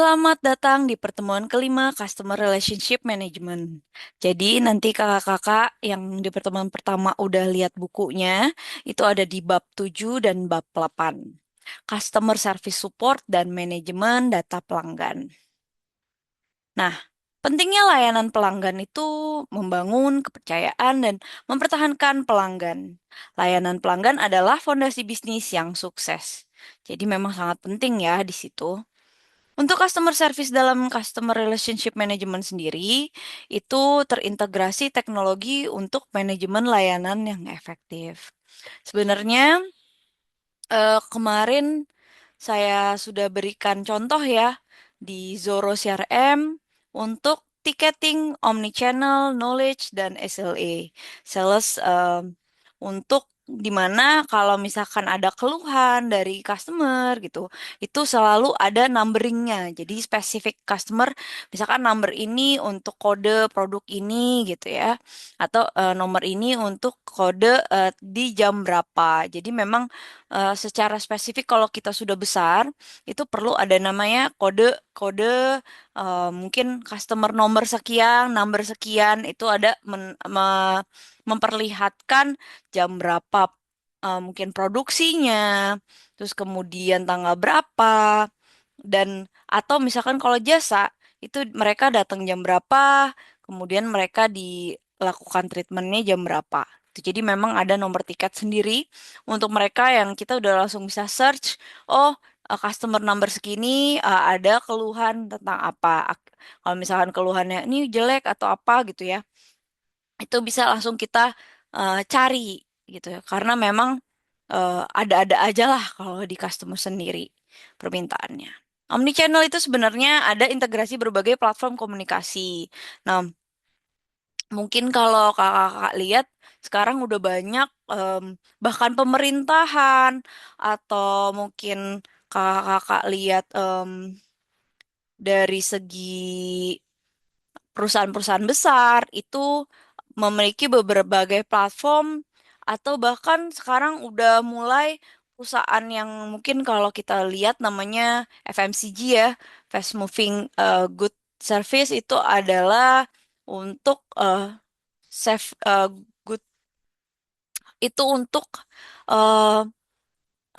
Selamat datang di pertemuan kelima Customer Relationship Management. Jadi nanti kakak-kakak yang di pertemuan pertama udah lihat bukunya, itu ada di bab 7 dan bab 8. Customer Service Support dan Manajemen Data Pelanggan. Nah, pentingnya layanan pelanggan itu membangun kepercayaan dan mempertahankan pelanggan. Layanan pelanggan adalah fondasi bisnis yang sukses. Jadi memang sangat penting ya di situ. Untuk customer service dalam customer relationship management sendiri, itu terintegrasi teknologi untuk manajemen layanan yang efektif. Sebenarnya kemarin saya sudah berikan contoh ya di Zoro CRM untuk ticketing, omnichannel, knowledge, dan SLA. Sales untuk dimana kalau misalkan ada keluhan dari customer gitu, itu selalu ada numberingnya. Jadi spesifik customer, misalkan number ini untuk kode produk ini gitu ya, atau nomor ini untuk kode di jam berapa. Jadi memang secara spesifik kalau kita sudah besar itu perlu ada namanya kode mungkin customer nomor sekian, number sekian itu ada memperlihatkan jam berapa mungkin produksinya, terus kemudian tanggal berapa dan atau misalkan kalau jasa itu mereka datang jam berapa, kemudian mereka dilakukan treatmentnya jam berapa. Jadi memang ada nomor tiket sendiri untuk mereka yang kita udah langsung bisa search, oh customer number segini ada keluhan tentang apa. Kalau misalkan keluhannya ini jelek atau apa gitu ya, itu bisa langsung kita cari gitu ya. Karena memang ada-ada aja lah kalau di customer sendiri permintaannya. Omnichannel itu sebenarnya ada integrasi berbagai platform komunikasi. Nah, mungkin kalau kakak-kakak lihat sekarang udah banyak bahkan pemerintahan atau mungkin kakak-kakak lihat dari segi perusahaan-perusahaan besar itu memiliki berbagai platform atau bahkan sekarang udah mulai perusahaan yang mungkin kalau kita lihat namanya FMCG ya, Fast Moving Good Service itu adalah untuk save good itu untuk eh,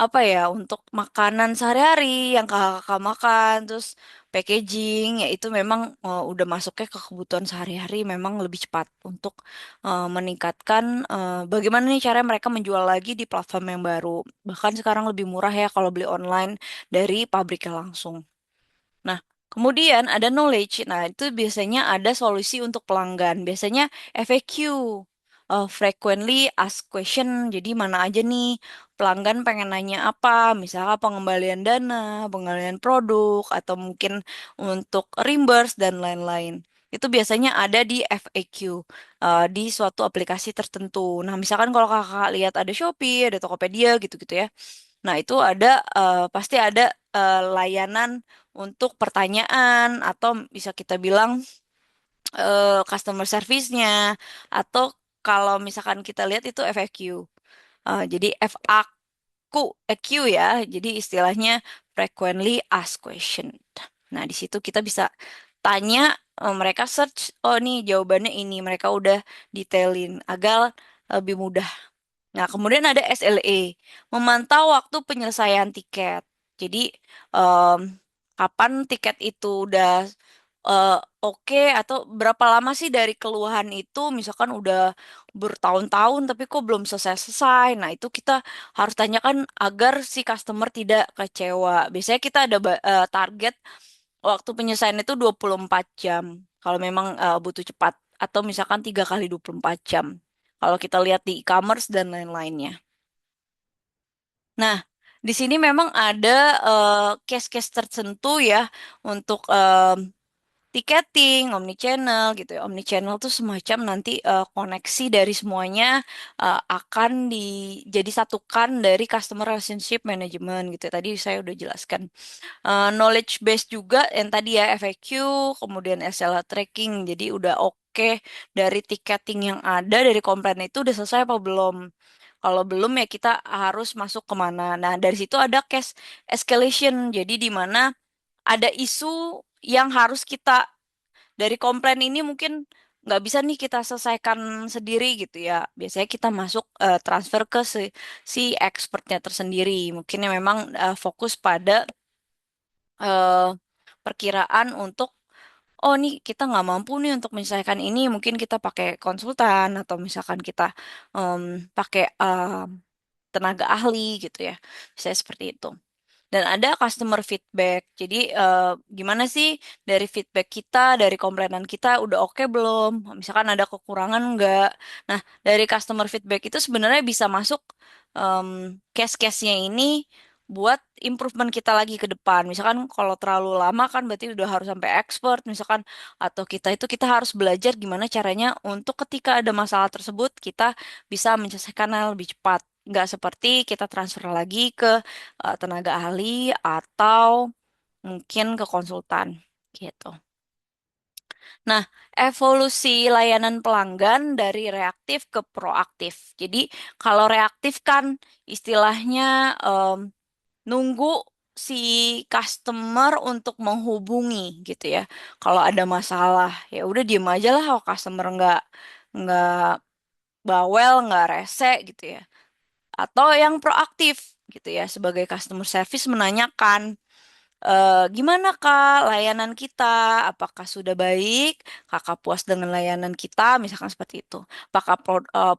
apa ya untuk makanan sehari-hari yang kakak makan terus packaging ya itu memang udah masuknya ke kebutuhan sehari-hari memang lebih cepat untuk meningkatkan bagaimana nih cara mereka menjual lagi di platform yang baru bahkan sekarang lebih murah ya kalau beli online dari pabriknya langsung. Nah, kemudian ada knowledge. Nah, itu biasanya ada solusi untuk pelanggan. Biasanya FAQ, frequently asked question. Jadi mana aja nih pelanggan pengen nanya apa, misalnya pengembalian dana, pengembalian produk, atau mungkin untuk reimburse dan lain-lain. Itu biasanya ada di FAQ, di suatu aplikasi tertentu. Nah, misalkan kalau kakak lihat ada Shopee, ada Tokopedia gitu-gitu ya. Nah, itu ada pasti ada layanan untuk pertanyaan atau bisa kita bilang customer service-nya atau kalau misalkan kita lihat itu FAQ. Jadi FAQ ya. Jadi istilahnya frequently asked question. Nah, di situ kita bisa tanya mereka search oh nih jawabannya ini mereka udah detailin agar lebih mudah. Nah, kemudian ada SLA, memantau waktu penyelesaian tiket. Jadi, em, kapan tiket itu udah eh, oke atau berapa lama sih dari keluhan itu, misalkan udah bertahun-tahun tapi kok belum selesai-selesai. Nah, itu kita harus tanyakan agar si customer tidak kecewa. Biasanya kita ada target waktu penyelesaian itu 24 jam. Kalau memang butuh cepat. Atau misalkan 3 kali 24 jam. Kalau kita lihat di e-commerce dan lain-lainnya. Nah, di sini memang ada case-case tertentu ya untuk tiketing, omnichannel gitu ya. Omnichannel tuh semacam nanti koneksi dari semuanya akan jadi satukan dari customer relationship management gitu ya. Tadi saya udah jelaskan. Knowledge base juga yang tadi ya FAQ, kemudian SLA tracking. Jadi udah oke dari tiketing yang ada dari komplain itu udah selesai apa belum? Kalau belum ya kita harus masuk kemana. Nah dari situ ada case escalation. Jadi di mana ada isu yang harus kita dari komplain ini mungkin nggak bisa nih kita selesaikan sendiri gitu ya. Biasanya kita masuk transfer ke si expertnya tersendiri. Mungkin yang memang fokus pada eh, perkiraan untuk oh nih kita nggak mampu nih untuk menyelesaikan ini. Mungkin kita pakai konsultan atau misalkan kita em, pakai tenaga ahli gitu ya. Saya seperti itu. Dan ada customer feedback. Jadi gimana sih dari feedback kita, dari komplainan kita udah oke belum? Misalkan ada kekurangan enggak? Nah, dari customer feedback itu sebenarnya bisa masuk case-case-nya ini buat improvement kita lagi ke depan. Misalkan kalau terlalu lama kan berarti udah harus sampai expert misalkan atau kita harus belajar gimana caranya untuk ketika ada masalah tersebut kita bisa menyelesaikannya lebih cepat. Nggak seperti kita transfer lagi ke tenaga ahli atau mungkin ke konsultan gitu. Nah, evolusi layanan pelanggan dari reaktif ke proaktif. Jadi, kalau reaktif kan istilahnya nunggu si customer untuk menghubungi gitu ya. Kalau ada masalah, ya udah diem aja lah kalau customer nggak bawel, nggak rese gitu ya. Atau yang proaktif gitu ya, sebagai customer service menanyakan gimana Kak layanan kita? Apakah sudah baik? Kakak puas dengan layanan kita? Misalkan seperti itu. Apakah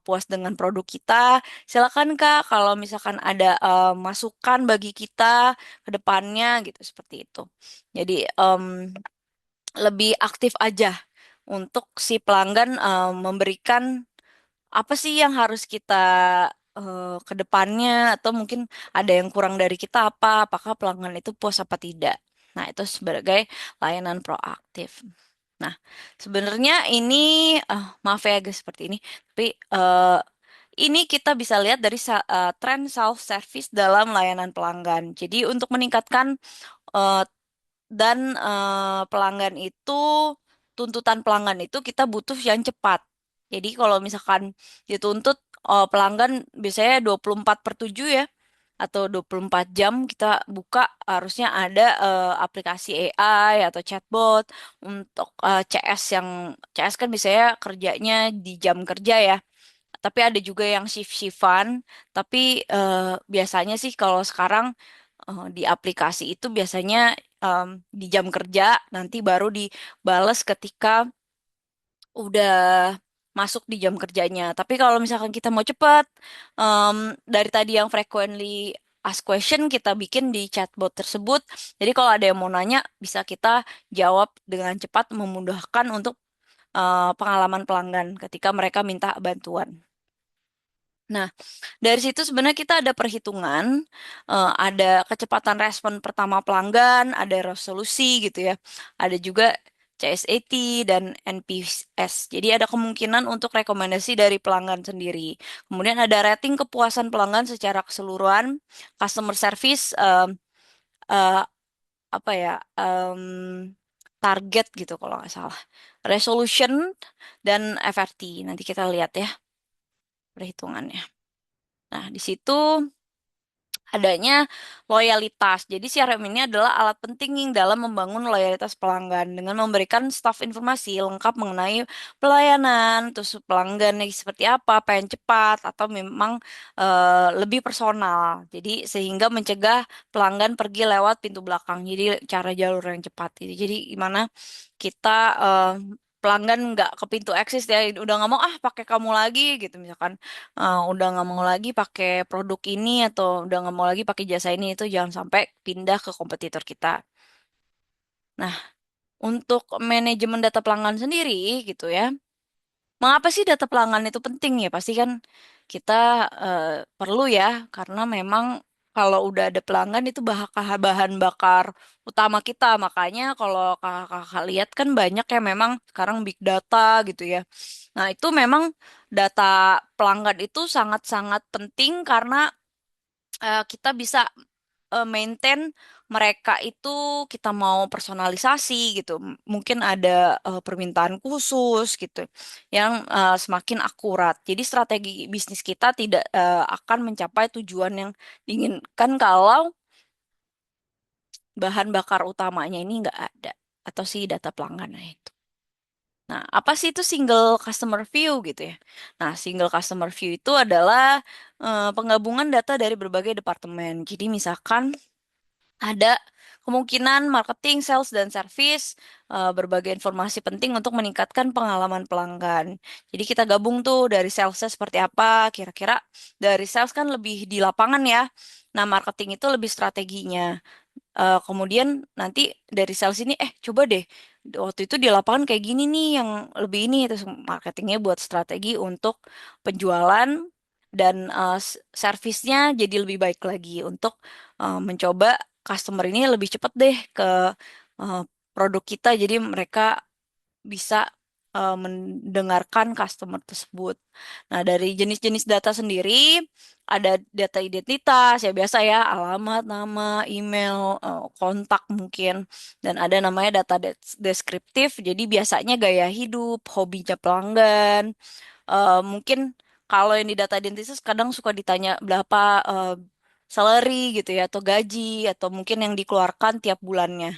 puas dengan produk kita? Silakan Kak kalau misalkan ada masukan bagi kita ke depannya gitu seperti itu. Jadi lebih aktif aja untuk si pelanggan memberikan apa sih yang harus kita ke depannya atau mungkin ada yang kurang dari kita apa, apakah pelanggan itu puas apa tidak. Nah, itu sebagai layanan proaktif. Nah, sebenarnya ini maaf ya guys seperti ini, tapi ini kita bisa lihat dari tren self service dalam layanan pelanggan. Jadi untuk meningkatkan eh, dan pelanggan itu tuntutan pelanggan itu kita butuh yang cepat. Jadi kalau misalkan dituntut pelanggan biasanya 24/7 ya atau 24 jam kita buka harusnya ada aplikasi AI atau chatbot untuk CS yang CS kan biasanya kerjanya di jam kerja ya. Tapi ada juga yang shift-shiftan, tapi biasanya sih kalau sekarang di aplikasi itu biasanya di jam kerja nanti baru dibales ketika udah masuk di jam kerjanya. Tapi kalau misalkan kita mau cepat, em, dari tadi yang frequently ask question kita bikin di chatbot tersebut. Jadi kalau ada yang mau nanya bisa kita jawab dengan cepat memudahkan untuk pengalaman pelanggan ketika mereka minta bantuan. Nah, dari situ sebenarnya kita ada perhitungan, ada kecepatan respon pertama pelanggan, ada resolusi gitu ya, ada juga CSAT dan NPS. Jadi ada kemungkinan untuk rekomendasi dari pelanggan sendiri. Kemudian ada rating kepuasan pelanggan secara keseluruhan, customer service, eh, apa ya, target gitu kalau nggak salah, resolution dan FRT. Nanti kita lihat ya perhitungannya. Nah, di situ adanya loyalitas. Jadi CRM ini adalah alat penting dalam membangun loyalitas pelanggan dengan memberikan staf informasi lengkap mengenai pelayanan, terus pelanggannya seperti apa, apa yang cepat atau memang lebih personal. Jadi sehingga mencegah pelanggan pergi lewat pintu belakang. Jadi cara jalur yang cepat. Jadi gimana kita pelanggan nggak ke pintu eksis ya udah nggak mau pakai kamu lagi gitu misalkan udah nggak mau lagi pakai produk ini atau udah nggak mau lagi pakai jasa ini itu jangan sampai pindah ke kompetitor kita. Nah, untuk manajemen data pelanggan sendiri gitu ya. Mengapa sih data pelanggan itu penting ya? Pasti kan kita eh, perlu ya karena memang kalau udah ada pelanggan itu bahan bakar utama kita. Makanya kalau kakak-kakak lihat kan banyak ya memang sekarang big data gitu ya. Nah, itu memang data pelanggan itu sangat-sangat penting karena kita bisa maintain mereka itu kita mau personalisasi gitu. Mungkin ada permintaan khusus gitu yang semakin akurat. Jadi strategi bisnis kita tidak akan mencapai tujuan yang diinginkan kalau bahan bakar utamanya ini nggak ada, atau si data pelanggannya itu. Nah, apa sih itu single customer view gitu ya? Nah, single customer view itu adalah penggabungan data dari berbagai departemen. Jadi misalkan ada kemungkinan marketing, sales, dan service, berbagai informasi penting untuk meningkatkan pengalaman pelanggan. Jadi kita gabung tuh dari salesnya seperti apa, kira-kira dari sales kan lebih di lapangan ya. Nah, marketing itu lebih strateginya. Kemudian nanti dari sales ini, coba deh, waktu itu di lapangan kayak gini nih yang lebih ini, terus marketingnya buat strategi untuk penjualan dan servisnya jadi lebih baik lagi untuk mencoba customer ini lebih cepat deh ke uh, produk kita, jadi mereka bisa mendengarkan customer tersebut. Nah, dari jenis-jenis data sendiri, ada data identitas, ya biasa ya, alamat, nama, email, kontak mungkin. Dan ada namanya data deskriptif, jadi biasanya gaya hidup, hobinya pelanggan. Mungkin kalau yang di data identitas kadang suka ditanya berapa salary gitu ya, atau gaji, atau mungkin yang dikeluarkan tiap bulannya.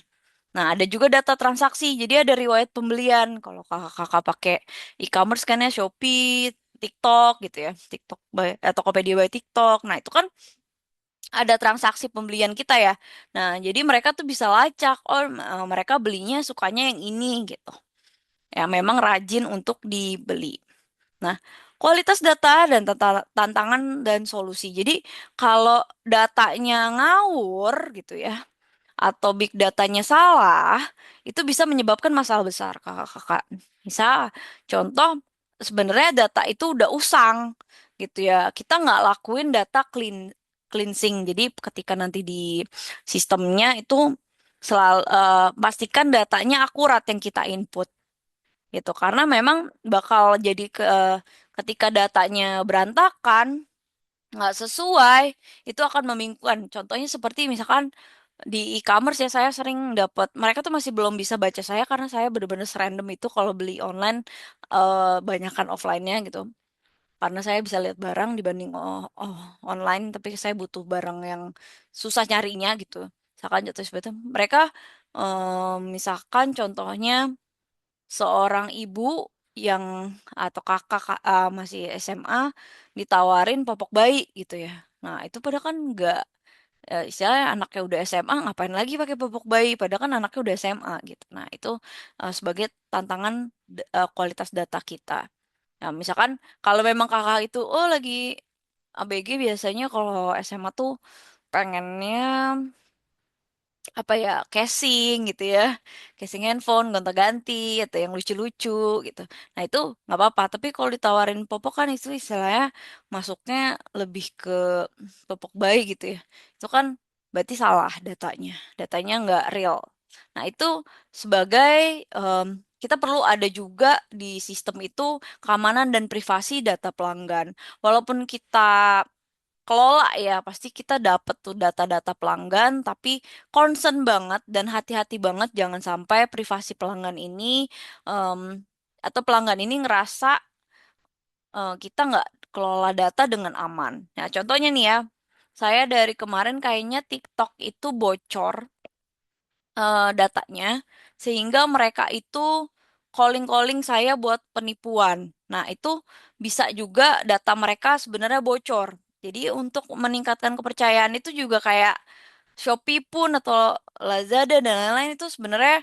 Nah, ada juga data transaksi. Jadi ada riwayat pembelian. Kalau kakak-kakak pakai e-commerce kan ya Shopee, TikTok gitu ya. TikTok atau Tokopedia by TikTok. Nah, itu kan ada transaksi pembelian kita ya. Nah, jadi mereka tuh bisa lacak, oh mereka belinya sukanya yang ini gitu. Ya, memang rajin untuk dibeli. Nah, kualitas data dan tantangan dan solusi. Jadi, kalau datanya ngawur gitu ya, atau big datanya salah, itu bisa menyebabkan masalah besar, kakak-kakak. Misal, contoh, sebenarnya data itu udah usang, gitu ya. Kita nggak lakuin data cleansing. Jadi, ketika nanti di sistemnya itu selalu pastikan datanya akurat yang kita input, gitu. Karena memang bakal jadi ketika datanya berantakan, nggak sesuai, itu akan membingungkan. Contohnya seperti misalkan di e-commerce ya, saya sering dapat, mereka tuh masih belum bisa baca saya karena saya bener-bener serandom itu kalau beli online, banyakan offline-nya gitu. Karena saya bisa lihat barang dibanding online, tapi saya butuh barang yang susah nyarinya gitu. Misalkan jatuh seperti itu. Mereka misalkan contohnya seorang ibu yang atau kakak masih SMA ditawarin popok bayi gitu ya. Nah, itu padahal kan nggak, istilahnya anaknya udah SMA ngapain lagi pakai popok bayi padahal kan anaknya udah SMA gitu. Nah, itu sebagai tantangan kualitas data kita. Nah, misalkan kalau memang kakak itu lagi ABG, biasanya kalau SMA tuh pengennya apa ya, casing gitu ya, casing handphone gonta-ganti atau yang lucu-lucu gitu. Nah, itu nggak apa-apa, tapi kalau ditawarin popok kan itu istilahnya masuknya lebih ke popok bayi gitu ya, itu kan berarti salah datanya nggak real. Nah, itu sebagai em, kita perlu ada juga di sistem itu keamanan dan privasi data pelanggan. Walaupun kita kelola ya, pasti kita dapat tuh data-data pelanggan, tapi concern banget dan hati-hati banget jangan sampai privasi pelanggan ini em, atau pelanggan ini ngerasa kita nggak kelola data dengan aman. Nah, contohnya nih ya, saya dari kemarin kayaknya TikTok itu bocor datanya, sehingga mereka itu calling-calling saya buat penipuan. Nah, itu bisa juga data mereka sebenarnya bocor. Jadi untuk meningkatkan kepercayaan itu juga kayak Shopee pun atau Lazada dan lain-lain, itu sebenarnya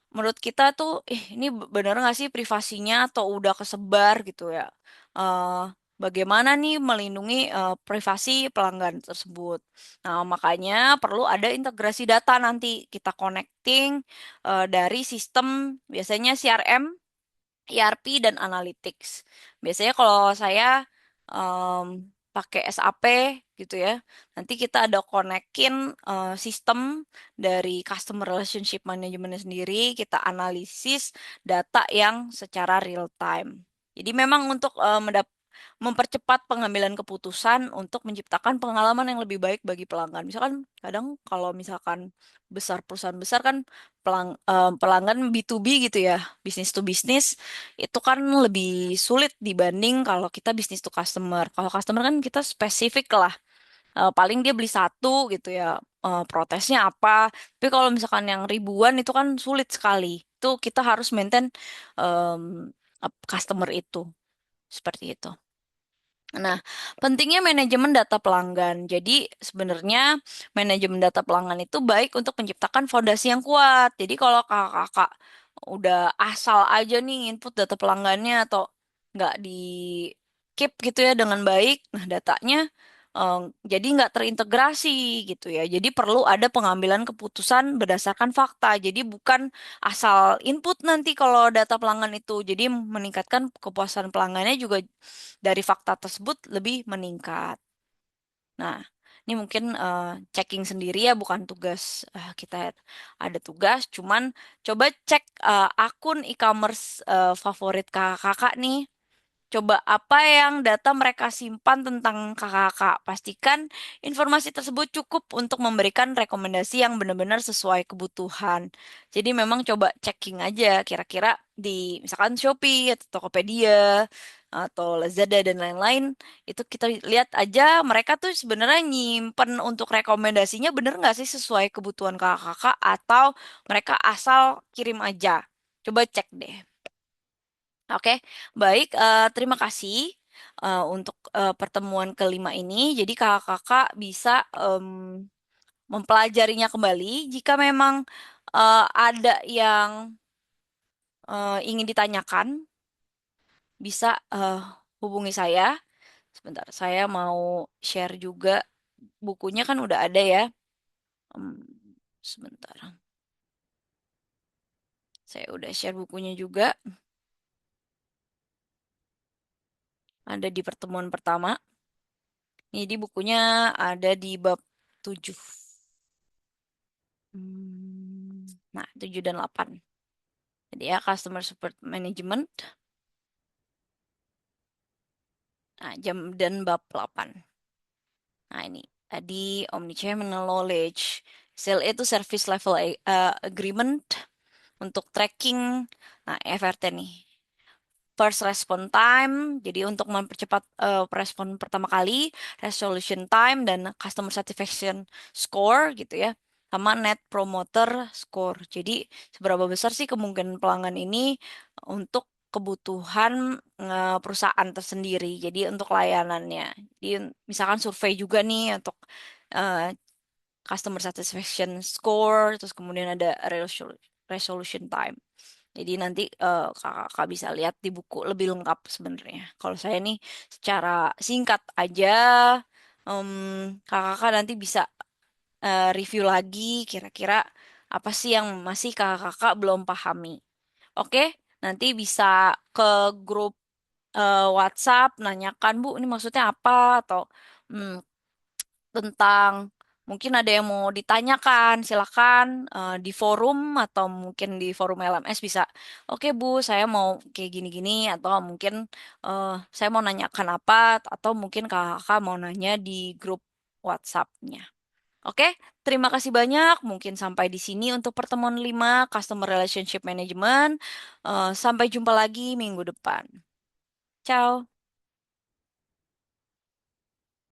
menurut kita tuh, ini bener nggak sih privasinya atau udah kesebar gitu ya? Eh Bagaimana nih melindungi privasi pelanggan tersebut? Nah, makanya perlu ada integrasi data nanti kita connecting dari sistem, biasanya CRM, ERP, dan analytics. Biasanya kalau saya pakai SAP gitu ya, nanti kita ada konekin sistem dari customer relationship management sendiri, kita analisis data yang secara real time. Jadi memang untuk mempercepat pengambilan keputusan untuk menciptakan pengalaman yang lebih baik bagi pelanggan. Misalkan kadang kalau misalkan perusahaan besar kan pelanggan B2B gitu ya, bisnis to bisnis, itu kan lebih sulit dibanding kalau kita bisnis to customer. Kalau customer kan kita spesifik lah, paling dia beli satu gitu ya. Protesnya apa? Tapi kalau misalkan yang ribuan itu kan sulit sekali. Itu kita harus maintain em, customer itu seperti itu. Nah, pentingnya manajemen data pelanggan. Jadi, sebenarnya manajemen data pelanggan itu baik untuk menciptakan fondasi yang kuat. Jadi, kalau kakak-kakak udah asal aja nih input data pelanggannya atau nggak di keep gitu ya dengan baik, nah datanya eh, jadi nggak terintegrasi gitu ya. Jadi perlu ada pengambilan keputusan berdasarkan fakta. Jadi bukan asal input nanti kalau data pelanggan itu. Jadi meningkatkan kepuasan pelanggannya juga dari fakta tersebut lebih meningkat. Nah, ini mungkin checking sendiri ya, bukan tugas kita ada tugas. Cuman coba cek akun e-commerce favorit kakak-kakak nih. Coba apa yang data mereka simpan tentang kakak-kakak. Pastikan informasi tersebut cukup untuk memberikan rekomendasi yang benar-benar sesuai kebutuhan. Jadi memang coba checking aja kira-kira di misalkan Shopee atau Tokopedia atau Lazada dan lain-lain itu kita lihat aja mereka tuh sebenarnya nyimpen untuk rekomendasinya bener nggak sih sesuai kebutuhan kakak-kakak atau mereka asal kirim aja. Coba cek deh. Oke, baik. Terima kasih untuk pertemuan kelima ini. Jadi kakak-kakak bisa mempelajarinya kembali. Jika memang ada yang ingin ditanyakan, bisa hubungi saya. Sebentar, saya mau share juga bukunya kan udah ada ya. Hmm, sebentar, saya udah share bukunya juga. Ada di pertemuan pertama. Jadi bukunya ada di bab 7. Nah, 7 dan 8. Jadi ya, Customer Support Management. Nah, jam dan bab 8. Nah, ini. Tadi Omnichannel Knowledge. SLA itu Service Level Agreement untuk tracking. Nah, FRT nih. First response time, jadi untuk mempercepat respon pertama kali, resolution time, dan customer satisfaction score gitu ya, sama net promoter score. Jadi seberapa besar sih kemungkinan pelanggan ini untuk kebutuhan perusahaan tersendiri. Jadi untuk layanannya. Jadi misalkan survei juga nih untuk eh, customer satisfaction score, terus kemudian ada resolution time. Jadi nanti kakak bisa lihat di buku lebih lengkap sebenarnya. Kalau saya nih secara singkat aja, kakak nanti bisa review lagi kira-kira apa sih yang masih kakak belum pahami. Oke, nanti bisa ke grup WhatsApp nanyakan Bu, ini maksudnya apa atau hmm, tentang mungkin ada yang mau ditanyakan, silakan di forum atau mungkin di forum LMS bisa. Oke Bu, saya mau kayak gini-gini atau mungkin saya mau nanyakan apa atau mungkin kakak mau nanya di grup WhatsApp-nya. Oke, terima kasih banyak. Mungkin sampai di sini untuk pertemuan 5 Customer Relationship Management. Sampai jumpa lagi minggu depan. Ciao.